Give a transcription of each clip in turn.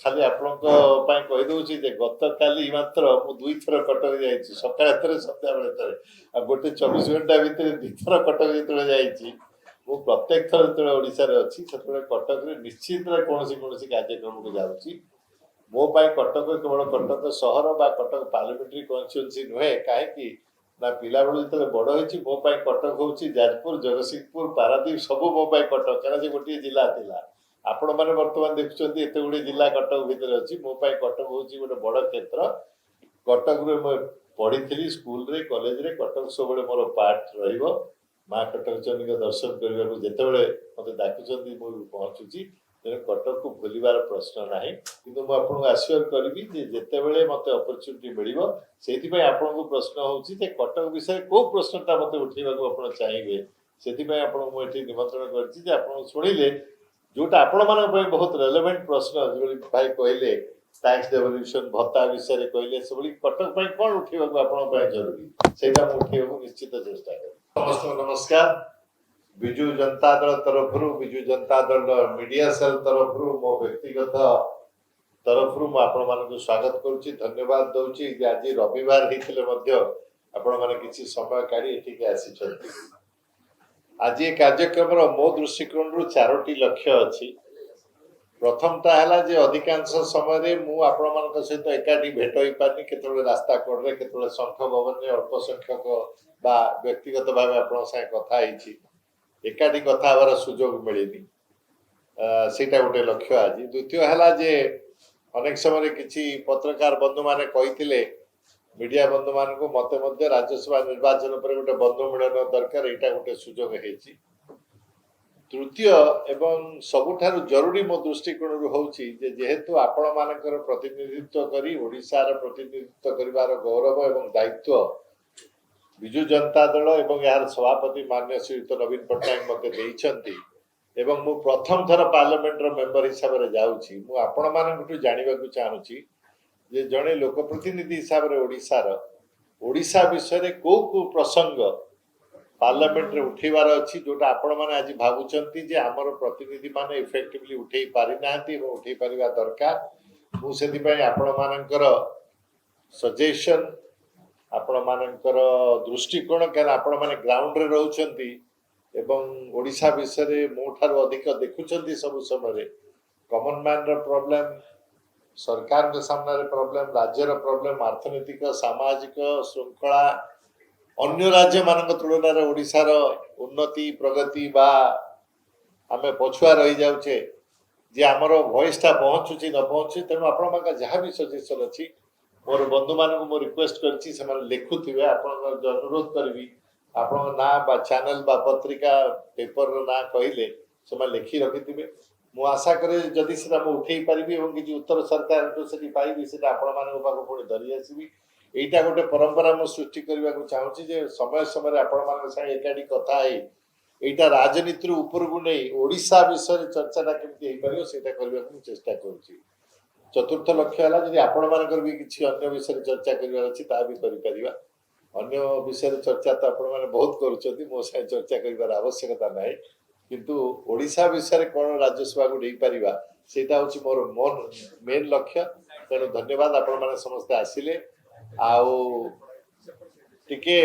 खाली आपदे गत काली मात्र मु दुई थर कटक जा सका सन्ध्या बेले थे गोटे 24 घंटा भितर दुई थर कटक जो मु प्रत्येक थर जो ओडिशा रे अच्छी से कटक निश्चित कौन कार्यक्रम को जाऊँगी मो कटक केवल कटक सहर बा कटक पार्लियामेंट्री कन्स्टिट्यूएंसी नुहे कहीं ना पिला बेलू जो बड़ होती मो कटक हूँ जाजपुर जगतसिंहपुर पारादीप सबू मो कटक क्या गोटे जिला थिला आपण मैंने बर्तमान देखुं एत गुड़े जिला कटक भितर अच्छी मो कटक हूँ गोटे बड़ क्षेत्र कटक पढ़ी स्कूल रे कॉलेज रे कटक सब मोर पार्ट रहिबो माँ कटक चंडी दर्शन करने को जिते मत डाकुंट मुझे पहुँचुची तेणु कटक को भूलबार प्रश्न ना कि आपको आश्योर करी जिते मत अपरच्युनिटी मिल से आपको प्रश्न हूँ कटक विषय कौ प्रश्नटा मत उठेगा चाहिए से निमंत्रण कर शुणिले जोटा आपण बहुत रेलेवेंट प्रश्न भाई कहले टैक्स डेवल्यूशन भत्ता विषय कहले सब कटक कौन उठेगा जरूरी से उठेगा निश्चित चेष्टा कर समस्त नमस्कार विजु जनता दल तरफ विजु जनता दल मीडिया सेल तरफ मो व्यक्तिगत तरफ मुझे स्वागत करुच्ची धन्यवाद दूची आज रविवार होते आपण मैंने किसी समय काढ़ी आसी आज ये कार्यक्रम मो दृष्टिकोण रु 4टी लक्ष्य अच्छी प्रथमटा है अधिकांश समय मुझ सहित एकाठी भेट हो पारि के रास्ता कड़े के संख भवन में अल्प संख्यक बा व्यक्तिगत भाव आप कथा एकाठी कथा हबार सुजोग मिलनी सेटा गोटे लक्ष्य आज द्वितीय है जे अनेक समय किसी पत्रकार बंधु मैंने कही मीडिया बंधु मान को मत राज्यसभा निर्वाचन पर गोटे बंधु मिलन दरकार यहाँ गोटे सुजोग है तृतीय एवं सबुठारु जरूरी मो दृष्टिकोण हूँ जेहेतु आपण मानकर प्रतिनिधित्व करी ओडिशार प्रतिनिधित्व करिवार गौरव एवं दायित्व विजु जनता दल एवं यार सभापति मान्य श्रीयुत नवीन पट्टनायक मते देइछंती एवं मु प्रथम थर पार्लियामेंट रो मेंबर हिसाब रे जाउची मु आपण मानकटू जानिबा को चाहूची जे जणे लोकप्रतिनिधि हिसाब रे ओडिशा विषय रे को प्रसंग पार्लियामेंट रे उठेबार अछि जोटा आपण माने आज भाबुचंती जे हमर प्रतिनिधि माने इफेक्टिवली उठेई पारि नांती एवं उठेई परिबा दरकार मु सेति पई आपण मानकर सजेशन आपण मानकर दृष्टिकोण क्या आपण माने ग्राउंड रे रहउचंती एवं ओडिशा विषय मो ठारो अधिक देखुचंती सब समय कॉमन मैन रो प्रॉब्लम सरकार के सामने प्रॉब्लम राज्य रो प्रॉब्लम अर्थनैतिक सामाजिक श्रृंखला अन्य राज्य मान तुलन में ओडिशार उन्नति प्रगति बा आमे पछुआ रही जाऊे जे आमर वॉइसटा पहुँचुची न पहुँची तेणु आपण जहाँ भी सजेसन अच्छी मोर बंधु मान को रिक्वेस्ट कर लिखुवे आप अनुरोध करी आपण ना बा चैनल बा पत्रिका पेपर ना कहले से लिखि रखि मु आशा करे जदि से उठे पारि और किसी उत्तर सरकार से पाइबी से पुणी धरी आसबि एटा गोटे परंपरा मु सृष्टि करने को चाहूँगी जे समय समय आपण संगे एकाठी कथा एटा राजनीति ऊपर को नहीं ओडिशा विषय चर्चा केमती हो पार से चेष्टा करुँची चतुर्थ लक्ष्य है जब आपण मानकर भी किसी अन्य विषय चर्चा करार अच्छी ता भी कर अन्य विषय चर्चा तो आपण मैंने बहुत करुँच मो साथ चर्चा कर आवश्यकता ना किंतु ओडिशा विषय कौन राज्यसभा को नहीं पारिबा सेटा होची मोर मेन लक्ष्य तेणु धन्यवाद आपण मैंने समस्ते आसिले आउ टिके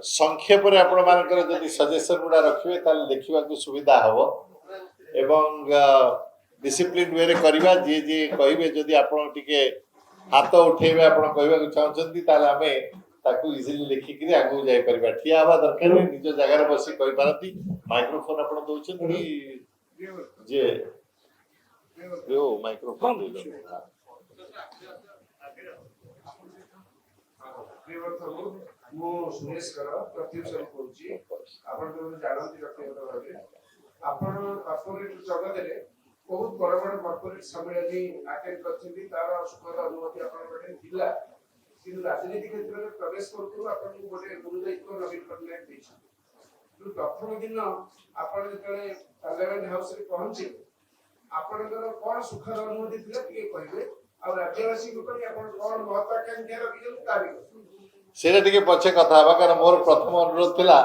संक्षेप रे आपण मानकर जदि सजेशन गुडा रखिबे ताले देखिबा को सुविधा हबो एवं डिसिप्लिन वे रे करबा जे जे कहिबे जदि आपण टिके हाथ उठेबे आपण कहबा को चाहछंती ताले हमें ताकू इजीली लिखि कि आगु जाय परबा ठिया हवा दरकार निज जगह रे बसी कहि पारती माइक्रोफोन आपण दोछन कि जे यो माइक्रोफोन दे मो सुरेश कर प्रत्युषण करूची आपण तो जानନ୍ତି व्यक्तिगत भाबे आपण कॉर्पोरेट जगत रे बहुत बड़ बड़ कॉर्पोरेट सम्मेलन अटेंड करछिली तार सुखद अनुभूति आपण बटे थिला कि राजनीति क्षेत्र में प्रवेश करथु आपण को बटे गुरु दायित्व नवीन पटनायक दैछ तो प्रथम दिन आपण जतले पार्लियामेंट हाउस रे पहुंची आपनकर कोन सुखद अनुभूति थिला कि कहबे और राज्यवासी को आपण कोन महत्वाकांक्षा रखिजन तारिख ସେଇଟା ଟିକେ ପଛେ କଥା ହବା କାରଣ ମୋର ପ୍ରଥମ ଅନୁରୋଧ ଥିଲା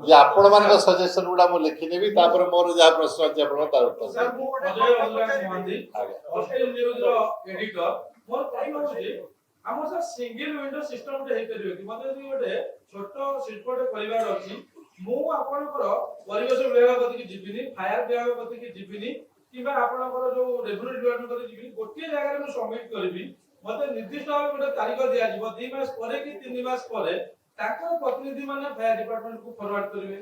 ଯେ ଆପଣମାନଙ୍କ ସଜେସନ ଗୁଡା ମୁଁ ଲେଖିନେବି ତାପରେ ମୋର ଯାହା ପ୍ରଶ୍ନ ଅଛି ଆପଣଙ୍କ ତାର ଉତ୍ତର ସାର୍ ଦେବି। ମୁଁ ଗୋଟେ ଅଜୟ କଥା ଅଲଗା ପଚାରିବି। ମହାନ୍ତି ଆଜ୍ଞା। ହଷ୍ଟେଲ ନ୍ୟୁଜ ର ଏଡିଟର ମୋର ପ୍ରଶ୍ନ ହଉଛି ଆମର ସାର୍ ସିଙ୍ଗଲ ୱିଣ୍ଡୋ ସିଷ୍ଟମ ଟେ ହେଇପାରିବ କି ମତେ ଯଦି ଗୋଟେ ଛୋଟ ଶିଳ୍ପଟେ କରିବାର ଅଛି ମୁଁ ଆପଣଙ୍କର ପରିବେଶ ବିଭାଗ କତିକି ଯିବିନି ଫାୟାର ବିଭାଗ କତିକି ଯିବିନି କିମ୍ବା ଆପଣଙ୍କର ଯୋଉ ରେଭିନ୍ୟୁ ଡିପାର୍ଟମେଣ୍ଟ କତିକି ଯିବିନି ଗୋଟିଏ ଜାଗାରେ ମୁଁ ସବମିଟ କରିବି ମତେ ନିର୍ଦ୍ଦିଷ୍ଟ ଭାବେ ଗୋଟେ ତାରିଖ ଦିଆଯିବ 2 ମାସ ପରେ କି 3 ମାସ ପରେ ତାଙ୍କର ପ୍ରତିନିଧି ମାନେ ଫାୟାର ଡିପାର୍ଟମେଣ୍ଟ କୁ ଫରୱାର୍ଡ କରିବେ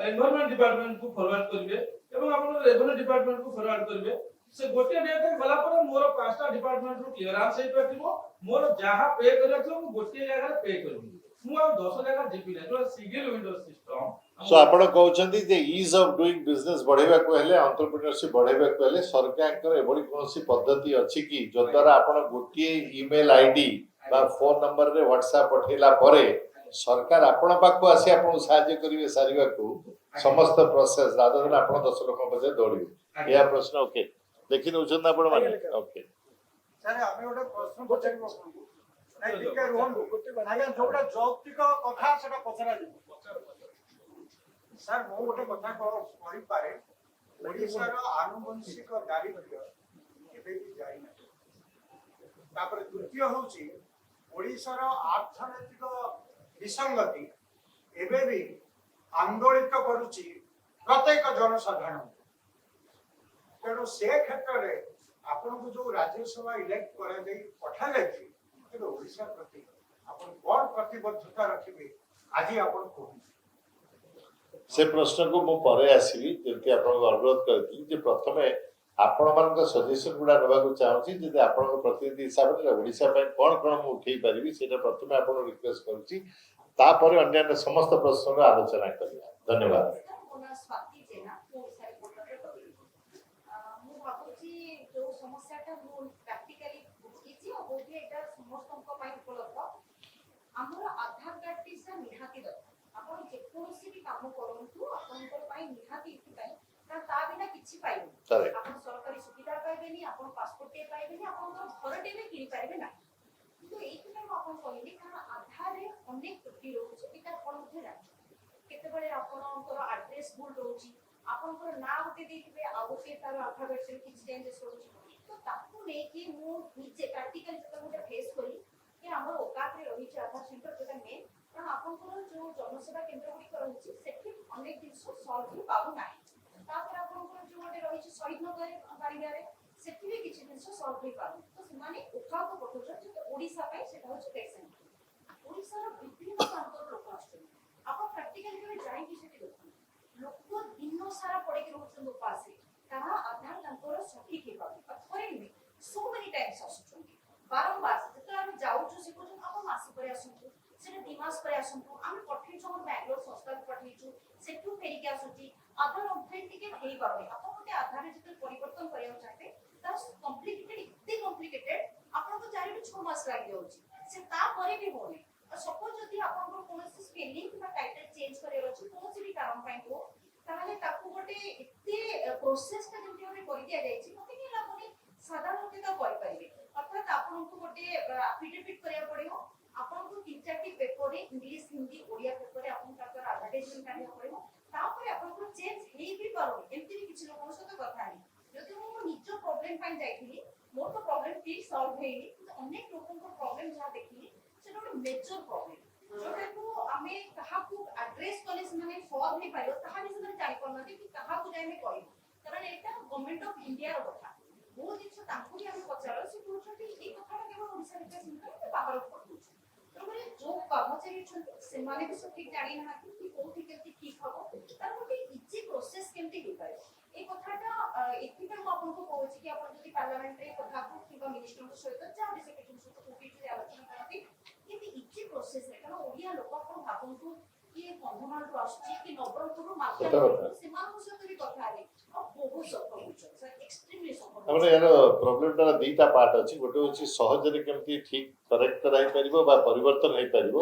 ଏନଭାୟରନମେଣ୍ଟ ଡିପାର୍ଟମେଣ୍ଟ କୁ ଫରୱାର୍ଡ କରିବେ ଏବଂ ଆପଣଙ୍କର ରେଭିନ୍ୟୁ ଡିପାର୍ଟମେଣ୍ଟ କୁ ଫରୱାର୍ଡ କରିବେ ସେ ଗୋଟିଏ ଡେଟ୍ ଗଲା ପରେ ମୋର 5ଟା ଡିପାର୍ଟମେଣ୍ଟ ରୁ କ୍ଲିୟରାନ୍ସ ହେଇପାରିବ ମୋର ଯାହା ପେ କରିବାର ଥିବ ମୁଁ ଗୋଟିଏ ଜାଗାରେ ପେ କରିବି ମୁଁ ଆଉ 10 ଜାଗା ଯିବି ନାହିଁ ଯୋଉ ସିଙ୍ଗଲ ୱିଣ୍ଡୋ ସିଷ୍ଟମ ସୋ ଆପଣ କହୁଛନ୍ତି ଯେ ଇଜ ଅଫ ଡୁଇଂ ବିଜନେସ ବଢେଇବାକୁ ହେଲେ ଏଣ୍ଟରପ୍ରେନ୍योरशिप ବଢେଇବାକୁ ହେଲେ ସରକାରଙ୍କର ଏଭଳି କୌଣସି ପଦ୍ଧତି ଅଛି କି ଯଦ୍ୱାରା ଆପଣ ଗୋଟିଏ ଇମେଲ ଆଇଡି ବା ଫୋନ ନମ୍ବରରେ ହ୍ୱାଟ୍ସଆପ ପଠେଇଲା ପରେ ସରକାର ଆପଣ ପାଖକୁ ଆସି ଆପଣଙ୍କୁ ସାହାଯ୍ୟ କରିବେ ସାରିବାକୁ ସମସ୍ତ ପ୍ରୋସେସ ରାଦର ଦେନ ଆପଣ 10 ଲୋକଙ୍କ ପଛରେ ଦୌଡ଼ିବେ ଏହା ପ୍ରଶ୍ନ ଓକେ ଦେଖି ନେଉଛନ୍ତି ଆପଣ ମାନେ ଓକେ ସାର୍ ଆମେ ଗୋଟେ ପ୍ରଶ୍ନ ପଚାରିବୁ ଆପଣଙ୍କୁ ନାଇଁ ଟିକେ ରୁହନ୍ତୁ ଆଜ୍ଞା ଯୋଉଟା ଯୌକ୍ତିକ କଥା ସେଟା ପଚରାଯିବ ସାର୍ ମୁଁ ଗୋଟେ କଥା କହିପାରେ ଓଡ଼ିଶାର ଆନୁବଂଶିକ ଦାରିଦ୍ର୍ୟ କେବେ ବି ଯାଇନାହିଁ ତାପରେ ଦ୍ୱିତୀୟ ହେଉଛି ଓଡ଼ିଶାର ଅର୍ଥନୈତିକ ବିସଙ୍ଗତି ଏବେ ବି ଆନ୍ଦୋଳିତ କରୁଛି ପ୍ରତ୍ୟେକ ଜନସାଧାରଣ ତେଣୁ ସେ କ୍ଷେତ୍ରରେ ଆପଣଙ୍କୁ ଯୋଉ ରାଜ୍ୟସଭା ଇଲେକ୍ଟ କରାଯାଇ ପଠାଯାଇଛି ତେବେ ଓଡ଼ିଶା ପ୍ରତି ଆପଣ କ'ଣ ପ୍ରତିବଦ୍ଧତା ରଖିବେ ଆଜି ଆପଣ କୁହନ୍ତୁ ସେ ପ୍ରଶ୍ନକୁ ମୁଁ ପରେ ଆସିବି ଯେମିତି ଆପଣଙ୍କୁ ଅନୁରୋଧ କରିଥିଲି ଯେ ପ୍ରଥମେ ଆପଣମାନଙ୍କ ସଜେସନ ଗୁଡା ନେବାକୁ ଚାହୁଁଛି ଯଦି ଆପଣଙ୍କ ପ୍ରତିନିଧି ହିସାବରେ ଓଡ଼ିଶା ପାଇଁ କ'ଣ ମୁଁ ଉଠେଇ ପାରିବି ସେଇଟା ପ୍ରଥମେ ଆପଣଙ୍କୁ ରିକ୍ୱେଷ୍ଟ କରୁଛି ତାପରେ ଅନ୍ୟାନ୍ୟ ସମସ୍ତ ପ୍ରଶ୍ନର ଆଲୋଚନା କରିବା ଧନ୍ୟବାଦ ସ୍ୱାତି ଜେନା ମୁଁ ଓଡ଼ିଶା ରିପୋର୍ଟରରେ ରହିବି ମୁଁ ଭାବୁଛି ଯୋଉ ସମସ୍ୟାଟା ମୁଁ ପ୍ରାକ୍ଟିକାଲି ବୁଝିଛି ଆଉ ବୋଧେ ଏଇଟା ସମସ୍ତଙ୍କ ପାଇଁ ଉପଲବ୍ଧ ଆମର ଆଧାର କାର୍ଡଟି ସାର୍ ନିହାତି ଦରକାର ଆପଣ ଯେକୌଣସି ବି କାମ କରନ୍ତୁ ଆପଣଙ୍କ ପାଇଁ ନିହାତି ଏଥିପାଇଁ କାରଣ ତା ବିନା କିଛି ପାଇବେନି ଆପଣ ସରକାରୀ ସୁବିଧା ପାଇବେନି ଆପଣ ପାସପୋର୍ଟଟିଏ ପାଇବେନି ଆପଣଙ୍କର ଘରଟିଏ ବି କିଣିପାରିବେ ନାହିଁ କିନ୍ତୁ ଏଇଥିପାଇଁ ମୁଁ ଆପଣଙ୍କୁ କହିଲି କାରଣ ଆଧାରରେ ଅନେକ ତ୍ରୁଟି ରହୁଛି ଏଇଟା ଆପଣ ମଧ୍ୟ ଜାଣିଛନ୍ତି କେତେବେଳେ ଆପଣଙ୍କର ଆଡ୍ରେସ ଭୁଲ ରହୁଛି ଆପଣଙ୍କର ନାଁ ଗୋଟେ ଦେଇଥିବେ ଆଉ ଗୋଟେ ତାର ଆଲଫାବେଟ୍ସରେ କିଛି ଚେଞ୍ଜେସ୍ ରହୁଛି ତ ତାକୁ ନେଇକି ମୁଁ ନିଜେ ପ୍ରାକ୍ଟିକାଲି ଯେତେବେଳେ ଗୋଟେ ଫେସ୍ କଲି କି ଆମର ଓକାତରେ ରହିଛି ଆଧାର ସେଣ୍ଟର ଯୋଉଟା ମେନ୍ କାରଣ ଆପଣଙ୍କର ଯୋଉ ଜନସେବା କେନ୍ଦ୍ର ଗୁଡ଼ିକ ରହିଛି ସେଠି ଅନେକ ଜିନିଷ ସଲ୍ଭ ହେଇପାରୁନାହିଁ ତାପରେ ଆପଣଙ୍କର ଯୋଉ ଗୋଟେ ରହିଛି ଶହୀଦନଗରରେ ବାରିଗାରେ ସେଠି ବି କିଛି ଜିନିଷ ସଲ୍ଭ ହେଇପାରୁନି ତ ସେମାନେ ଓକାକୁ ପଠଉଛନ୍ତି ଯେ ଓଡ଼ିଶା ପାଇଁ ସେଟା ହେଉଛି ପେସେଣ୍ଟ ଓଡ଼ିଶାର ବିଭିନ୍ନ ପ୍ରାନ୍ତର ଲୋକ ଆସୁଛନ୍ତି ଆପଣ ପ୍ରାକ୍ଟିକାଲି କେବେ ଯାଇକି ସେଠି ଦେଖନ୍ତୁ ଲୋକ ଦିନ ସାରା ପଡ଼ିକି ରହୁଛନ୍ତି ଉପାସରେ କାରଣ ଆଧାର ତାଙ୍କର ସଠିକ ହେଇପାରୁନି ଥରେ ନୁହେଁ ସୋ ମେନି ଟାଇମ୍ସ ଆସୁଛନ୍ତି ବାରମ୍ବାର ଯେତେବେଳେ ଆମେ ଯାଉଛୁ ସେ କହୁଛନ୍ତି ଆପଣ ମାସେ ପରେ ଆସନ୍ତୁ ସେଟା 2 ମାସ ପରେ ଆସନ୍ତୁ ଆମେ ପଠେଇଛୁ ଆମର ବାଙ୍ଗାଲୋର ସଂସ୍ଥାକୁ ପଠେଇଛୁ ସେଠୁ ଫେରିକି ଆସୁଛି ଆଧାର ଅଥେଣ୍ଟିକେଟ୍ ହେଇପାରୁନି ଆପଣ ଗୋଟେ ଆଧାରରେ ଯେତେବେଳେ ପରିବର୍ତ୍ତନ କରିବାକୁ ଚାହିଁବେ ତାର କମ୍ପ୍ଲିକେଟେଡ୍ ଏତେ କମ୍ପ୍ଲିକେଟେଡ୍ ଆପଣଙ୍କୁ 4 ରୁ 6 ମାସ ଲାଗିଯାଉଛି ସେ ତାପରେ ବି ହଉନି ସପୋଜ ଯଦି ଆପଣଙ୍କର କୌଣସି ସ୍ପେଲିଂ କିମ୍ବା ଟାଇଟଲ ଚେଞ୍ଜ କରିବାର ଅଛି କୌଣସି ବି କାରଣ ପାଇଁ ହଉ ତାହେଲେ ତାକୁ ଗୋଟେ ଏତେ ପ୍ରୋସେସଟା ଯେମିତି ଭାବେ କରିଦିଆଯାଇଛି ମତେ କାହିଁ ଲାଗୁନି ସାଧାରଣ ଲୋକେ ତାକୁ କରିପାରିବେ ଅର୍ଥାତ୍ ଆପଣଙ୍କୁ ଗୋଟେ ଆଫିଡେଭିଟ୍ କରିବାକୁ ପଡ଼ିବ ଆପଣଙ୍କୁ 3-4ଟି ପେପରରେ ଇଂଲିଶ ହିନ୍ଦୀ ଓଡ଼ିଆ ପେପରରେ ଆପଣଙ୍କୁ ତାଙ୍କର ଆଡଭର୍ଟାଇଜମେଣ୍ଟ ଆଣିବାକୁ ପଡ଼ିବ ତାପରେ ଆପଣଙ୍କର ଚେଞ୍ଜ ହେଇ ବି ପାରୁନି ଏମିତି ବି କିଛି ଲୋକଙ୍କ ସହିତ କଥା ହେଲି ଯଦି ମୁଁ ମୋ ନିଜ ପ୍ରୋବ୍ଲେମ ପାଇଁ ଯାଇଥିଲି ମୋର ତ ପ୍ରୋବ୍ଲେମ ଠିକ୍ ସଲ୍ଭ ହେଇନି କିନ୍ତୁ ଅନେକ ଲୋକଙ୍କ ପ୍ରୋବ୍ଲେମ ଯାହା ଦେଖିଲି ସେଟା ଗୋଟେ ମେଜର ପ୍ରୋବ୍ଲେମ ଯୋଉଟାକୁ ଆମେ କାହାକୁ ଆଡ୍ରେସ କଲେ ସେମାନେ ସଲ୍ଭ ହେଇପାରିବ ତାହା ବି ସେମାନେ ଜାଣିପାରୁନାହାନ୍ତି କି କାହାକୁ ଯାଇ ଆମେ କହିବୁ କାରଣ ଏଇଟା ଗଭର୍ଣ୍ଣମେଣ୍ଟ ଅଫ୍ ଇଣ୍ଡିଆର କଥା ବହୁତ ଜିନିଷ ତାଙ୍କୁ ବି ଆମେ ପଚାର ସେ କହୁଛନ୍ତି ଏଇ କଥାଟା କେବଳ ଓଡ଼ିଶା ଭିତରେ ସୀମିତ ବାହାରକୁ ପଠଉଛୁ ତେଣୁକରି ଯୋଉ କର୍ମଚାରୀ ଅଛନ୍ତି ସେମାନେ ବି ସଠିକ ଜାଣିନାହାନ୍ତି କି କୋଉଠି କେମିତି ଠିକ ହବ ତାର ଗୋଟେ ଇଜି ପ୍ରୋସେସ କେମିତି ହେଇପାରିବ এই কথাটা এথিকাল ମୁଁ ଆପଣଙ୍କୁ କହୁଛି କି ଆପଣ ଯଦି ପାର୍ଲାମେଣ୍ଟରେ କଥାକୁ କିମ୍ବା ମିନିଷ୍ଟରଙ୍କ ସହିତ ଯାହା ବି ସେକ୍ରେଟାରୀ ସହିତ କୋଉଠି ଯଦି ଆଲୋଚନା କରନ୍ତି କିନ୍ତୁ ଇଜି ପ୍ରୋସେସରେ କାରଣ ଓଡ଼ିଆ ଲୋକ ଆପଣ ଭାବନ୍ତୁ କିଏ କନ୍ଧମାଳରୁ ଆସୁଛି କି ନବରଙ୍ଗପୁରରୁ ମାଲକାନଗିରି ସେମାନଙ୍କ ସହିତ ବି କଥା ହେଲେ ଆଉ ବହୁତ ସଫଳ ହଉଛନ୍ତି ସାର୍ ଏକ୍ସଟ୍ରିମଲି ସଫଳ ଆମର ଏହାର ପ୍ରୋବ୍ଲେମଟାର ଦୁଇଟା ପାର୍ଟ ଅଛି ଗୋଟେ ହେଉଛି ସହଜରେ କେମିତି ଠିକ୍ କରେକ୍ଟ କରାଯାଇପାରିବ ବା ପରିବର୍ତ୍ତନ ହେଇପାରିବ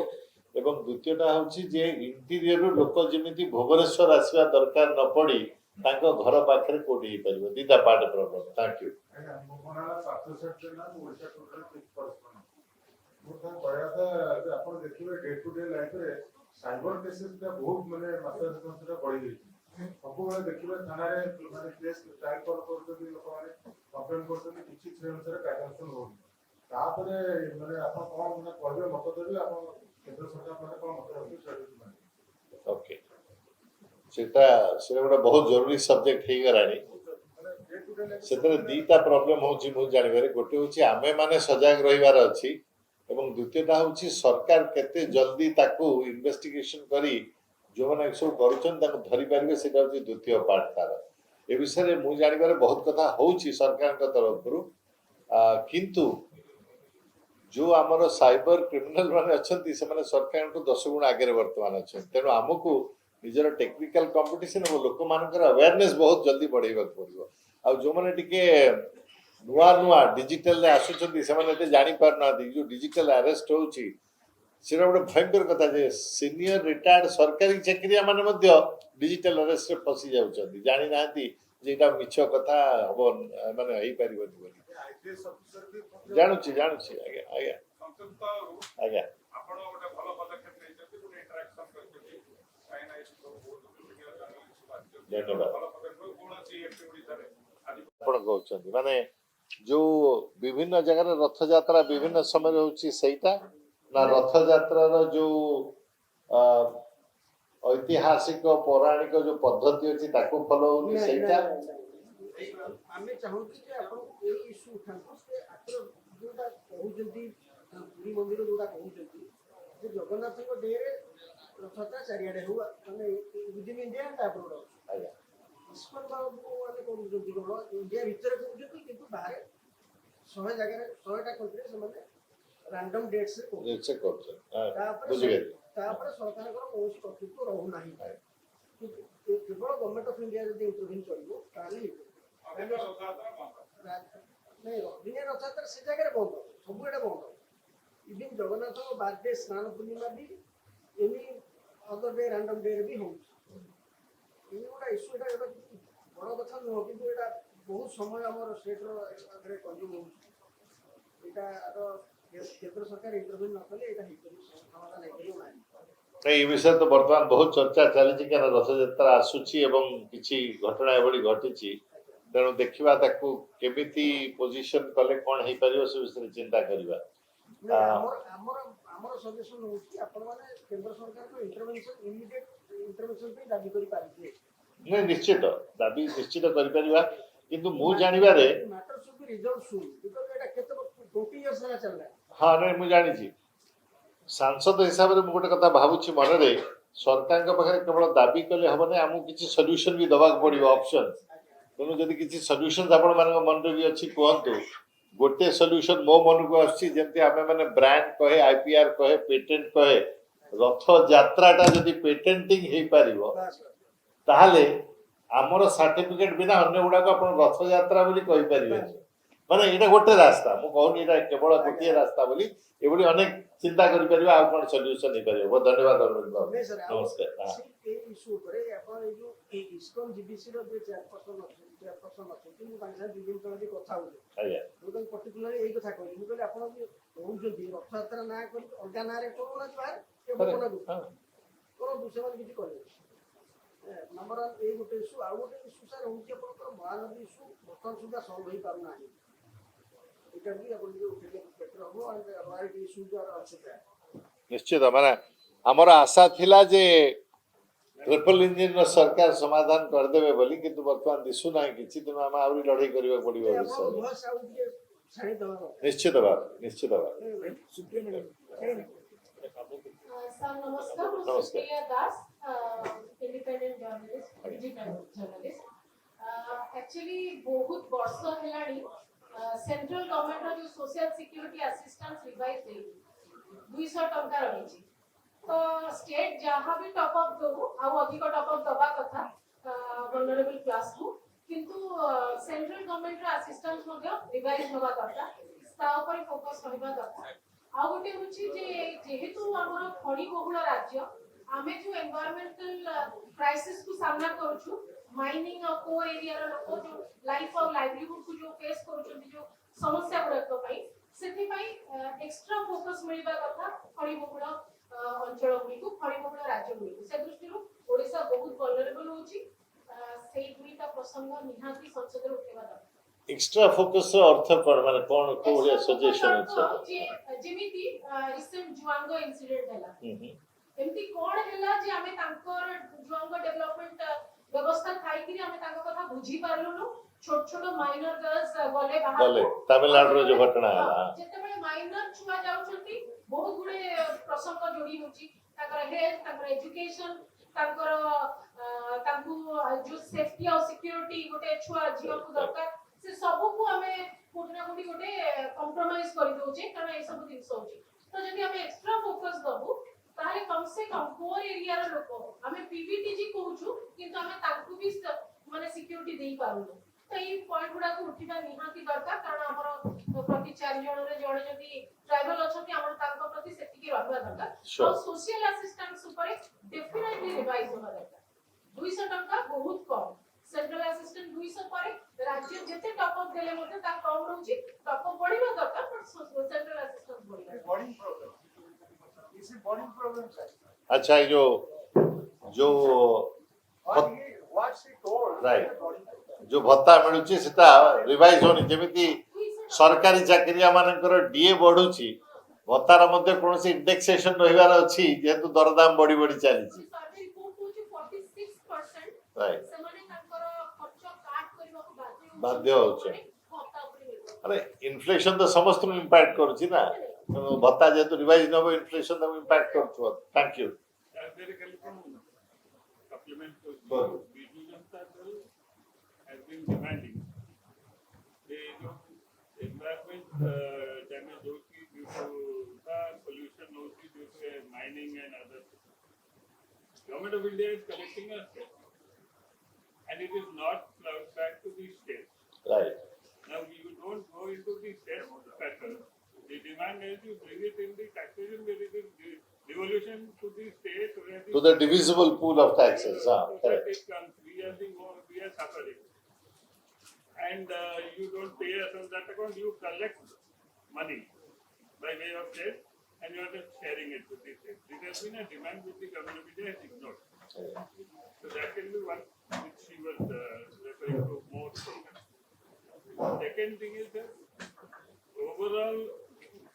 ଏବଂ ଦ୍ୱିତୀୟଟା ହେଉଛି ଯେ ଇଣ୍ଟିରିୟରରୁ ଲୋକ ଯେମିତି ଭୁବନେଶ୍ୱର ଆସିବା ଦରକାର ନ ପଡ଼ି ତାଙ୍କ ଘର ପାଖରେ କୋଉଠି ହେଇପାରିବ ଦୁଇଟା ପାର୍ଟ ପ୍ରୋବ୍ଲେମ ଥ୍ୟାଙ୍କ ୟୁ ମୁଁ ତାଙ୍କ କହିବା କଥା ଯେ ଆପଣ ଦେଖିବେ ଡେ ଟୁ ଡେ ଲାଇଫରେ ସାଇବର କେସେସଟା ବହୁତ ମାନେ ମାତ୍ରାରେ ସେଟା ବଢିଯାଇଛି। ସବୁବେଳେ ଦେଖିବେ ଥାନାରେ ମାନେ କେସ୍ ଟ୍ରାଏଲ କରୁଛନ୍ତି ଲୋକମାନେ କମ୍ପ୍ଲେନ କରୁଛନ୍ତି କିଛି ସେ ଅନୁସାରେ କାର୍ଯ୍ୟାନୁଷ୍ଠାନ ହଉନି। ତାପରେ ମାନେ ଆପଣ କଣ ମାନେ କହିବେ ମତ ଦେବେ ଆପଣ କେନ୍ଦ୍ର ସରକାର ମାନେ କଣ ମତ ରଖିବେ ଓକେ ସେଟା ଗୋଟେ ବହୁତ ଜରୁରୀ ସବଜେକ୍ଟ ହେଇଗଲାଣି। ଡେ ଟୁ ଡେ ସେଥିରେ ଦିଟା ପ୍ରୋବ୍ଲେମ ହଉଛି ମୁଁ ଜାଣିବାରେ, ଗୋଟେ ହଉଛି ଆମେ ମାନେ ସଜାଗ ରହିବାର ଅଛି ଏବଂ ଦ୍ୱିତୀୟଟା ହଉଛି ସରକାର କେତେ ଜଲ୍ଦି ତାକୁ ଇନଭେଷ୍ଟିଗେସନ କରି ଯୋଉମାନେ ସବୁ କରୁଛନ୍ତି ତାଙ୍କୁ ଧରିପାରିବେ, ସେଇଟା ହଉଛି ଦ୍ୱିତୀୟ ପାର୍ଟ ତାର। ଏ ବିଷୟରେ ମୁଁ ଜାଣିବାରେ ବହୁତ କଥା ହଉଛି ସରକାରଙ୍କ ତରଫରୁ, କିନ୍ତୁ ଯୋଉ ଆମର ସାଇବର କ୍ରିମିନାଲ ମାନେ ଅଛନ୍ତି ସେମାନେ ସରକାରଙ୍କୁ 10 ଗୁଣ ଆଗରେ ବର୍ତ୍ତମାନ ଅଛନ୍ତି। ତେଣୁ ଆମକୁ ନିଜର ଟେକ୍ନିକାଲ କମ୍ପିଟିସନ ଏବଂ ଲୋକମାନଙ୍କର ଆୱାରନେସ୍ ବହୁତ ଜଲ୍ଦି ବଢେଇବାକୁ ପଡିବ। ଆଉ ଯୋଉମାନେ ଟିକେ ନୂଆ ନୂଆ ଡିଜିଟାଲରେ ଆସୁଛନ୍ତି ସେମାନେ ଏତେ ଜାଣିପାରୁନାହାନ୍ତି। ଯୋଉ ଡିଜିଟାଲ ଆରେଷ୍ଟ ହଉଛି ସେଟା ଗୋଟେ ଭୟଙ୍କର କଥା ଯେ ସିନିୟର ରିଟାୟାର୍ଡ ସରକାରୀ ଚାକିରିଆ ମାନେ ମଧ୍ୟ ଡିଜିଟାଲ ଆରେଷ୍ଟରେ ଫସି ଯାଉଛନ୍ତି, ଜାଣିନାହାନ୍ତି ଯେ ଏଇଟା ମିଛ କଥା ହବ ମାନେ ହେଇପାରିବନି ବୋଲି। ଆଇପିଏସ୍ ଅଫିସର ବି ଜାଣୁଛି ଆଜ୍ଞା ଆଜ୍ଞା ଆଜ୍ଞା ଆପଣ ଗୋଟେ ଭଲ ପଦକ୍ଷେପ ନେଇଛନ୍ତି, ଗୋଟେ ଇଣ୍ଟରାକ୍ସନ କରିଛନ୍ତି କାହିଁକି ନା ଏସବୁ ବହୁତ ସିନିୟର ଜର୍ଣ୍ଣାଲିଷ୍ଟ ବାହାରିଛନ୍ତି। ଧନ୍ୟବାଦ। ଭଲ ପଦକ୍ଷେପ କୌଣସି ଏଠି ଓଡ଼ିଶାରେ ଆଜି ଆପଣ କହୁଛନ୍ତି ମାନେ ଯୋଉ ବିଭିନ୍ନ ଜାଗାରେ ରଥଯାତ୍ରା ବିଭିନ୍ନ ସମୟରେ ହଉଛି ସେଇଟା ନା ରଥଯାତ୍ରାର ଯୋଉ ଅ, ଐତିହାସିକ ପୌରାଣିକ ଯୋଉ ପଦ୍ଧତି ଅଛି ତାକୁ ଫଲୋ ହଉନି ସେଇଟା? ଆମେ ଚାହୁଁଛୁ ଯେ ଆପଣଙ୍କୁ ଏଇ ଇସ୍ୟୁ ଉଠାନ୍ତୁ ଯେ ଆଙ୍କର ଯୋଉଟା କହୁଛନ୍ତି ପୁରୀ ମନ୍ଦିର ଯୋଉଟା କହୁଛନ୍ତି ଯେ ଜଗନ୍ନାଥଙ୍କ ଡେରେ ରଥଯାତ୍ରା ଚାରିଆଡେ ହଉ ମାନେ ୱିଦିନ୍ ଇଣ୍ଡିଆ ତାପରେ ଆଜ୍ଞା ଇସ୍କନ ବାବୁ ମାନେ କରୁଛନ୍ତି କଣ ଇଣ୍ଡିଆ ଭିତରେ କରୁଛନ୍ତି କିନ୍ତୁ ବାହାରେ 100 ଜାଗାରେ 100ଟା କଣ୍ଟ୍ରିରେ ସେମାନେ ରାଣ୍ଡମ୍ ଡେଟ୍ସରେ କରୁଛନ୍ତି। ସେ କରୁଛନ୍ତି ତାପରେ ବୁଝିଗଲି। ତାପରେ ସରକାରଙ୍କର କୌଣସି କର୍ତ୍ତୃତ୍ୱ ରହୁନାହିଁ। କିନ୍ତୁ କେବଳ ଗଭର୍ଣ୍ଣମେଣ୍ଟ ଅଫ୍ ଇଣ୍ଡିଆ ଯଦି ଇଣ୍ଟରଭିନ୍ କରିବ ତାହେଲେ ହେଇପାରିବ। ନାଇଁ ଦିନେ ରଥଯାତ୍ରା ସେ ଜାଗାରେ ବନ୍ଦ ହବ, ସବୁଆଡେ ବନ୍ଦ ହବ। ଇଭିନ୍ ଜଗନ୍ନାଥଙ୍କ ବାର୍ଥଡେ ସ୍ନାନ ପୂର୍ଣ୍ଣିମା ବି ଏନି ଅଦର ଡେ ରାଣ୍ଡମ୍ ଡେରେ ବି ହଉଛି। ଏଇ ଗୋଟେ ଇସ୍ୟୁ ଏଟା ଗୋଟେ ବଡ଼ କଥା ନୁହଁ, କିନ୍ତୁ ଏଇଟା ବହୁତ ସମୟ ଆମର ଷ୍ଟେଟ୍ର ଆଗରେ କଞ୍ଜ୍ୟୁମ୍ ହଉଛି। ଏଇଟାର କେନ୍ଦ୍ର ସରକାର ଇଣ୍ଟରଭିନ୍ ନ କଲେ ଏଇଟା ହେଇପାରିବ ସମାଧାନ ହେଇପାରିବ ନାହିଁ। ନାଇଁ ଏ ବିଷୟରେ ତ ବର୍ତ୍ତମାନ ବହୁତ ଚର୍ଚ୍ଚା ଚାଲିଛି କାରଣ ରଥଯାତ୍ରା ଆସୁଛି ଏବଂ କିଛି ଘଟଣା ଏଭଳି ଘଟିଛି। ତେଣୁ ଦେଖିବା ତାକୁ କେମିତି ପୋଜିସନ କଲେ କଣ ହେଇପାରିବ ସେ ବିଷୟରେ ଚିନ୍ତା କରିବା। ନାଇଁ ଆମର ସଜେସନ ହଉଛି ଆପଣମାନେ କେନ୍ଦ୍ର ସରକାରଙ୍କ ଇଣ୍ଟରଭେନସନ ଇମିଡିଏଟ ଇଣ୍ଟରଭେନସନ ପାଇଁ ଦାବି କରିପାରିବେ। ନାଇଁ ନିଶ୍ଚିତ ଦାବି ନିଶ୍ଚିତ କରିପାରିବା, କିନ୍ତୁ ମୁଁ ଜାଣିବାରେ matter should be resolved soon because ଏଟା କେତେ 20 ଇୟର୍ସ ହେଲା ଚାଲିଲା। ହଁ ନାଇଁ ମୁଁ ଜାଣିଛି ସାଂସଦ ହିସାବରେ ମୁଁ ଗୋଟେ କଥା ଭାବୁଛି ମନରେ, ସରକାରଙ୍କ ପାଖରେ କେବଳ ଦାବି କଲେ ହବନି, ଆମକୁ କିଛି ସଲ୍ୟୁସନ ବି ଦବାକୁ ପଡିବ ଅପସନ। ତେଣୁ ଯଦି କିଛି ସଲ୍ୟୁସନ ଆପଣମାନଙ୍କ ମନରେ ବି ଅଛି କୁହନ୍ତୁ। ଗୋଟେ ସଲ୍ୟୁସନ ମୋ ମନକୁ ଆସୁଛି, ଯେମିତି ଆମେ ମାନେ ବ୍ରାଣ୍ଡ କହେ, ଆଇପିଆର କହେ, ପେଟେଣ୍ଟ କହେ, ରଥଯାତ୍ରାଟା ଯଦି ପେଟେଣ୍ଟିଂ ହେଇପାରିବ ତାହେଲେ ଆମର ସାର୍ଟିଫିକେଟ ବିନା ଅନ୍ୟ ଗୁଡାକ ଆପଣ ରଥଯାତ୍ରା ବୋଲି କହିପାରିବେନି। ମାନେ ଏଇଟା ଗୋଟେ ରାସ୍ତା, ମୁଁ କହୁନି ଏଇଟା କେବଳ ଗୋଟିଏ ରାସ୍ତା ବୋଲି, ଏଭଳି ଅନେକ ଚିନ୍ତା କରିପାରିବା ଆଉ କଣ ସଲ୍ୟୁସନ ହେଇପାରିବ। ବହୁତ ଧନ୍ୟବାଦ ଅରବିନ୍ଦ ବାବୁ, ନମସ୍କାର। ଏଇ ଇସ୍ୟୁ ଉପରେ ଆପଣ ଏଇ ଯୋଉ ଇସ୍କନ ଜିଡିସିର ଯୋଉ ଚେୟାରପର୍ସନ ଅଛନ୍ତି ମୁଁ ତାଙ୍କ ସାଙ୍ଗେ 2 ଦିନ ତଳେ ବି କଥା ହଉଥିଲି। ଆଜ୍ଞା ମୁଁ ତାଙ୍କୁ ପର୍ଟିକୁଲାରଲି ଏଇ କଥା କହିଲି, ମୁଁ କହିଲି ଆପଣ ବି କହୁଛନ୍ତି ରଥଯାତ୍ରା ନାଁ କରି ଅଲଗା ନାଁରେ କରୁନାହାନ୍ତି ବାହାରେ କରନ୍ତୁ, ସେମାନେ କିଛି କରିବେ। ନମ୍ବର ୱାନ୍ ଏଇ ଗୋଟେ ଇସ୍ୟୁ। ଆଉ ଗୋଟେ ଇସ୍ୟୁ ସାର୍ ହଉଛି ଆପଣଙ୍କର ମହାନଦୀ ଇସ୍ୟୁ ବର୍ତ୍ତମାନ ସୁଦ୍ଧା ସଲ୍ଭ ହେଇପାରୁନାହିଁ। ଏଇଟା ବି ଆପଣ ଟିକେ ଉଠେଇଲେ ବେଟର ହବ। ଆଣ୍ଡ ରୟାଲିଟି ଇସ୍ୟୁ ଯାହାର ଅଛି ନିଶ୍ଚିତ ମାନେ ଆମର ଆଶା ଥିଲା ଯେ ଟ୍ରିପଲ ଇଞ୍ଜିନର ସରକାର ସମାଧାନ କରିଦେବେ ବୋଲି, କିନ୍ତୁ ବର୍ତ୍ତମାନ ଦିଶୁନାହିଁ କିଛି। ତେଣୁ ଆମେ ଆହୁରି ଲଢେଇ କରିବାକୁ ପଡିବ ଏ ବିଷୟରେ। ଭଏସ ଆଉ ଟିକେ ଛାଡ଼ିଦେବା ନିଶ୍ଚିତ ଭାବେ ନିଶ୍ଚିତ ଭାବେ। Sir, namaskar. I'm Namaskar. Supriya Das, independent journalist, digital journalist. Actually, बहुत वर्ष हेलानी सेंट्रल गवर्नमेंट जो सोशल सिक्योरिटी असिस्टेंस रिवाइज दे 200 टंका रही तो स्टेट जहाँ भी टॉप अप दो आउ अधिक टॉप अप दबा कथा वल्नरेबल क्लास को, किंतु सेंट्रल गवर्नमेंट रो असिस्टेंस मध्ये रिवाइज होबा दरकार, ता ऊपर फोकस होबा दरकार। आ गोटे होची जे जेहेतु हमर खड़ी बहुल राज्य आमे जो एनवायरमेंटल क्राइसिस को सामना करूछु, माइनिंग और को एरिया रो लोक जो लाइफ और लाइवलीहुड को जो फेस करूछन, जो समस्या गुड़ाक सेथि एक्स्ट्रा फोकस मिल କଥା ଫଣିବହୁଳ ଅଞ୍ଚଳ ଗୁଡ଼ିକୁ ଫଣିବହୁଳ ରାଜ୍ୟ ଗୁଡ଼ିକୁ ସେ ଦୃଷ୍ଟିରୁ ଓଡ଼ିଶା ବହୁତ ଭଲରେବଲ ହଉଛି ସେଇ ଦୁଇଟା ପ୍ରସଙ୍ଗ ନିହାତି ସଂସଦରେ ଉଠେଇବା ଦରକାର। एक्स्ट्रा फोकस ର ଅର୍ଥ କଣ ମାନେ କଣ କୋଉ ଭଳିଆ ସଜେସନ ଅଛି? ଯେମିତି ରିସେଣ୍ଟ ଜୁଆଙ୍ଗ ଇନସିଡେଣ୍ଟ ହେଲା ହୁଁ ହୁଁ ଏମିତି କଣ ହେଲା ଯେ ଆମେ ତାଙ୍କର ଜୁଆଙ୍ଗ ଡେଭଲପମେଣ୍ଟ ବ୍ୟବସ୍ଥା ଥାଇକିରି ଆମେ ତାଙ୍କ କଥା ବୁଝି ପାରିଲୁନୁ ଛୋଟ ଛୋଟ ମାଇନର गर्ल्स ଗଲେ ଗଲେ ବାହାରକୁ ତାମିଲନାଡୁର ଯୋଉ ଘଟଣା ହେଲା ଯେତେବେଳେ ମାଇନର ଛୁଆ ଯାଉଛନ୍ତି ବହୁତ ଗୁଡେ ପ୍ରସଙ୍ଗ ଯୋଡି ହଉଛି ତାଙ୍କର ହେଲ୍ଥ ତାଙ୍କର ଏଜୁକେସନ ତାଙ୍କର ତାଙ୍କୁ ଯୋଉ ସେଫଟି ଆଉ ସିକ୍ୟୁରିଟି ଗୋଟେ ଛୁଆ ଝିଅକୁ ଦରକାର ସେ ସବୁକୁ ଆମେ କୋଉଠି ନା କୋଉଠି ଗୋଟେ କମ୍ପ୍ରମାଇଜ କରିଦଉଛେ କାରଣ ଏଇ ସବୁ ଜିନିଷ ହଉଛି ତ ଯଦି ଆମେ ଏକ୍ସଟ୍ରା ଫୋକସ ଦବୁ ତାହେଲେ କମ ସେ କମ କୋର ଏରିଆର ଲୋକ ଆମେ ପିଭିଟିଜି କହୁଛୁ କିନ୍ତୁ ଆମେ ତାଙ୍କୁ ବି ମାନେ ସିକ୍ୟୁରିଟି ଦେଇ ପାରୁନୁ ତ ଏଇ ପଏଣ୍ଟ ଗୁଡାକୁ ଉଠିବା ନିହାତି ଦରକାର କାରଣ ଆମର ପ୍ରତି 4 ଜଣରେ ଜଣେ ଯଦି ଟ୍ରାଇବାଲ ଅଛନ୍ତି ଆମର ତାଙ୍କ ପ୍ରତି ସେତିକି ରହିବା ଦରକାର Sure. ଆଉ ସୋସିଆଲ ଆସିଷ୍ଟାନ୍ସ ଉପରେ ଡେଫିନେଟଲି ରିଭାଇଜ ହେବା ଦରକାର 200 ଟଙ୍କା ବହୁତ କମ ସେଣ୍ଟ୍ରାଲ ଆସିଷ୍ଟାନ୍ସ 200 ପରେ राज्य जेते टॉप अप देले मते ता कम रहउची टॉप अप बढ़िबा दरकार पर सेंट्रल असिस्टेंस बढ़िबा बॉर्डिंग प्रॉब्लम इसी बॉर्डिंग प्रॉब्लम है अच्छा ये जो व्हाट शी टोल्ड राइट जो भत्ता मिलुची सेटा रिवाइज होनी जेमिति सरकारी चाकरिया मानकर डीए बढ़ुची भत्तार मध्य कोनोसी इंडेक्सेशन रहिवार अछि जेतु दरदाम बढ़ी बढ़ी चली छी सर्वे रिपोर्ट होची 46% राइट सेमाने तांकर खर्च काट करबाको बाध्य होचे अरे इन्फ्लेशन तो समस्त में इम्पैक्ट करूची ना तो भत्ता जेतु रिवाइज नबो इन्फ्लेशन तो इम्पैक्ट करछो thank you supplement to Sure. Biju Janata Dal has been demanding the environment damage होती due to the pollution होती due to mining and other things. Government of India is collecting a tax and it is not plowed back to the state. Right Now you don't go into the state pattern. The demand is you bring it in the taxation where it is devolution to the state where to the divisible pool of taxes correct it comes, we are suffering. And you don't pay us on that account, you collect money by way of tax and you are just sharing it with the state. This has been a demand which the government of India has ignored. So that can be one which she was referring to more so. Second thing is that overall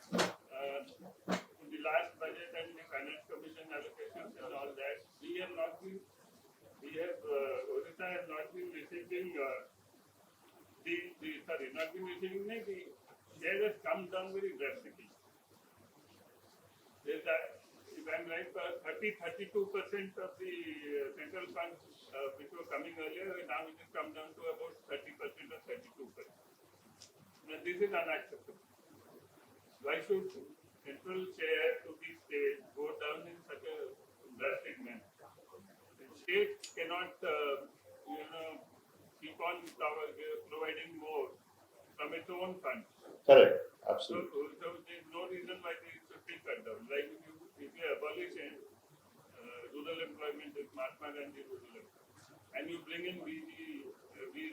in the last budget and the finance commission allocations and all that, Odisha has not been receiving the share has come down very drastically. There's if I'm right, 32% of the central funds which were coming earlier, now it has come down to about 30% or 32%. Now this is unacceptable. Why should central share to the state go down in such a drastic manner? The state cannot, keep on providing more from its own funds. correct So absolutely there's no reason why they should be cut down. Like if you abolish rural employment with Mahatma Gandhi rural employment, and you bring in V.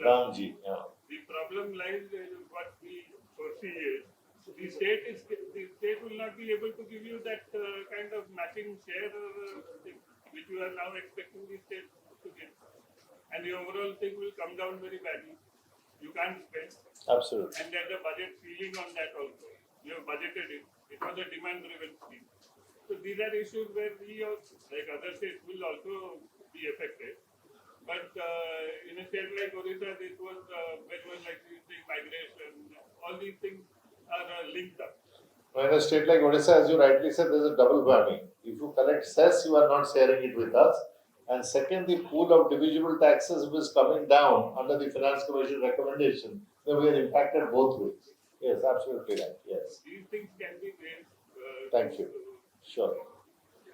Ramji yeah The problem lies in what we foresee is the state will not be able to give you that kind of matching share thing, which you are now expecting the state to give. And the overall thing will come down very badly. You can't spend. absolutely And there's a budget ceiling on that also. You have budgeted it. It was a demand-driven scheme. So these are issues where we also, like other states, will also be affected. But in a state like Odisha, this was very much like migration. All these things are linked up. in a state like Odisha, as you rightly said, there's a double whammy. If you collect cess, you are not sharing it with us. And second, the pool of divisible taxes is coming down under the Finance Commission recommendation. Then we are impacted both ways. Yes, absolutely right. Yes, These things can be raised. Thank you. Sure.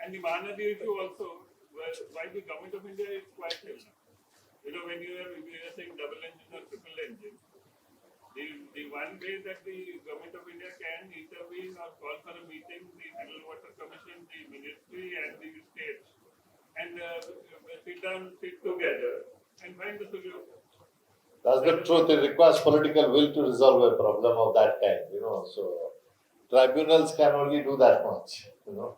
And the Mahanadi issue also, why the government of India is quite helpful. When you are saying double engine or triple engine, the one way that the government of India can intervene or call for a meeting, the Mineral Water Commission, the ministry and the states, and sit together and find the solution. That's the truth. It requires political will to resolve a problem of that kind, So tribunals can only do that much, you know.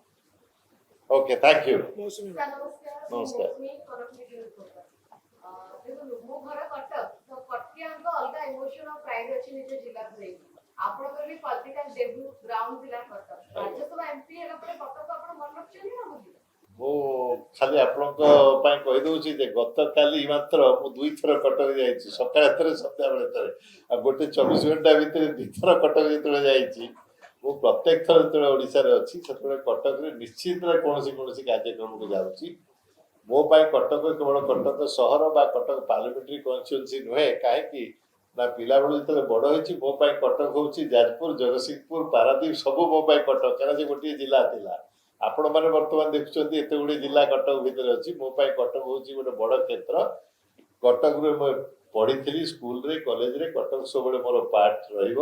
Okay, thank you. Mousumi sir ନମସ୍କାର ନମସ୍କାର। ମୌସୁମୀ କନକଲିଟି reporter ଦେଖନ୍ତୁ ମୋ ଘର କଟକ ତ କଟକିଆଙ୍କ ଅଲଗା emotion ଆଉ pride ଅଛି ନିଜ ଜିଲ୍ଲାକୁ ନେଇକି ଆପଣଙ୍କର ବି ପଲିଟିକାଲ ଡେବ୍ୟୁ ଗ୍ରାଉଣ୍ଡ ଥିଲା କଟକ ରାଜ୍ୟସଭା ଏମପି ହେଲା ପରେ କଟକ ଆପଣ ମନେ ରଖିଛନ୍ତି ନା ଭୁଲି ମୁଁ ଖାଲି ଆପଣଙ୍କ ପାଇଁ କହିଦଉଛି ଯେ ଗତକାଲି ମାତ୍ର ମୁଁ 2 ଥର କଟକ ଯାଇଛି, ସକାଳେ ଥରେ ସନ୍ଧ୍ୟାବେଳେ ଥରେ, ଆଉ ଗୋଟେ 24 ଘଣ୍ଟା ଭିତରେ 2 ଥର କଟକ ଯେତେବେଳେ ଯାଇଛି। ମୁଁ ପ୍ରତ୍ୟେକ ଥର ଯେତେବେଳେ ଓଡ଼ିଶାରେ ଅଛି ସେତେବେଳେ କଟକରେ ନିଶ୍ଚିତ କୌଣସି କାର୍ଯ୍ୟକ୍ରମକୁ ଯାଉଛି। ମୋ ପାଇଁ କଟକ କେବଳ କଟକ ସହର ବା କଟକ ପାର୍ଲାମେଣ୍ଟାରୀ କନଷ୍ଟିଚ୍ୟୁଏନ୍ସି ନୁହେଁ, କାହିଁକି ନା ପିଲାବେଳୁ ଯେତେବେଳେ ବଡ଼ ହେଇଛି ମୋ ପାଇଁ କଟକ ହେଉଛି ଯାଜପୁର, ଜଗତସିଂହପୁର, ପାରାଦ୍ୱୀପ ସବୁ ମୋ ପାଇଁ କଟକ, କାରଣ ସେ ଗୋଟିଏ ଜିଲ୍ଲା ଥିଲା। ଆପଣମାନେ ବର୍ତ୍ତମାନ ଦେଖୁଛନ୍ତି ଏତେ ଗୁଡ଼ିଏ ଜିଲ୍ଲା କଟକ ଭିତରେ ଅଛି, ମୋ ପାଇଁ କଟକ ହେଉଛି ଗୋଟେ ବଡ଼ କ୍ଷେତ୍ର। କଟକରେ ମୁଁ ପଢ଼ିଥିଲି ସ୍କୁଲରେ, କଲେଜରେ, କଟକ ସବୁବେଳେ ମୋର ପାର୍ଟ ରହିବ।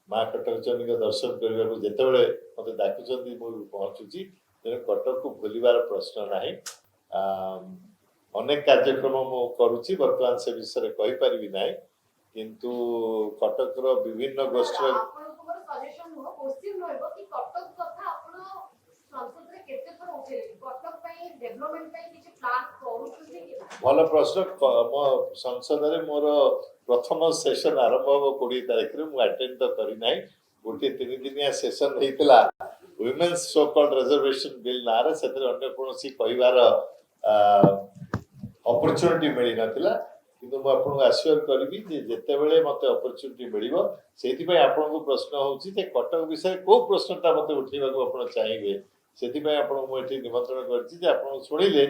ମା କଟକଚଣ୍ଡୀଙ୍କ ଦର୍ଶନ କରିବାକୁ ଯେତେବେଳେ ମୋତେ ଡାକୁଛନ୍ତି ମୁଁ ପହଞ୍ଚୁଛି, ତେଣୁ କଟକକୁ ଭୁଲିବାର ପ୍ରଶ୍ନ ନାହିଁ। ଅନେକ କାର୍ଯ୍ୟକ୍ରମ ମୁଁ କରୁଛି, ବର୍ତ୍ତମାନ ସେ ବିଷୟରେ କହିପାରିବି ନାହିଁ, କିନ୍ତୁ କଟକର ବିଭିନ୍ନ ଗୋଷ୍ଠୀର ଆପଣଙ୍କୁ ମୋର ସଜେସନ ନୁହଁ କ୍ୱେଶ୍ଚିନ୍ ରହିବ କି କଟକ କଥା ଆପଣ ସଂସଦରେ କେତେ ଥର ଉଠେଇଲେ କଟକ ପାଇଁ ଡେଭଲପମେଣ୍ଟ ପାଇଁ କିଛି ପ୍ଲାନ୍ କରୁଛନ୍ତି କି ନାହିଁ? ଭଲ ପ୍ରଶ୍ନ। ମୋ ସଂସଦରେ ମୋର ପ୍ରଥମ ସେସନ ଆରମ୍ଭ ହବ 20 ତାରିଖରେ, ମୁଁ ଆଟେଣ୍ଡ ତ କରିନାହିଁ। ଗୋଟିଏ 3 ଦିନିଆ ସେସନ ହେଇଥିଲା women's so called reservation bill ନାଁରେ, ସେଥିରେ ଅନ୍ୟ କୌଣସି କହିବାର ଅପରଚ୍ୟୁନିଟି ମିଳିନଥିଲା, କିନ୍ତୁ ମୁଁ ଆପଣଙ୍କୁ ଆଶ୍ୟୁର କରିବି ଯେ ଯେତେବେଳେ ମୋତେ ଅପରଚ୍ୟୁନିଟି ମିଳିବ, ସେଇଥିପାଇଁ ଆପଣଙ୍କୁ ପ୍ରଶ୍ନ ହେଉଛି ଯେ କଟକ ବିଷୟରେ କୋଉ ପ୍ରଶ୍ନଟା ମୋତେ ଉଠେଇବାକୁ ଆପଣ ଚାହିଁବେ, ସେଥିପାଇଁ ଆପଣଙ୍କୁ ମୁଁ ଏଠି ନିମନ୍ତ୍ରଣ କରିଛି ଯେ ଆପଣ ଶୁଣିଲେ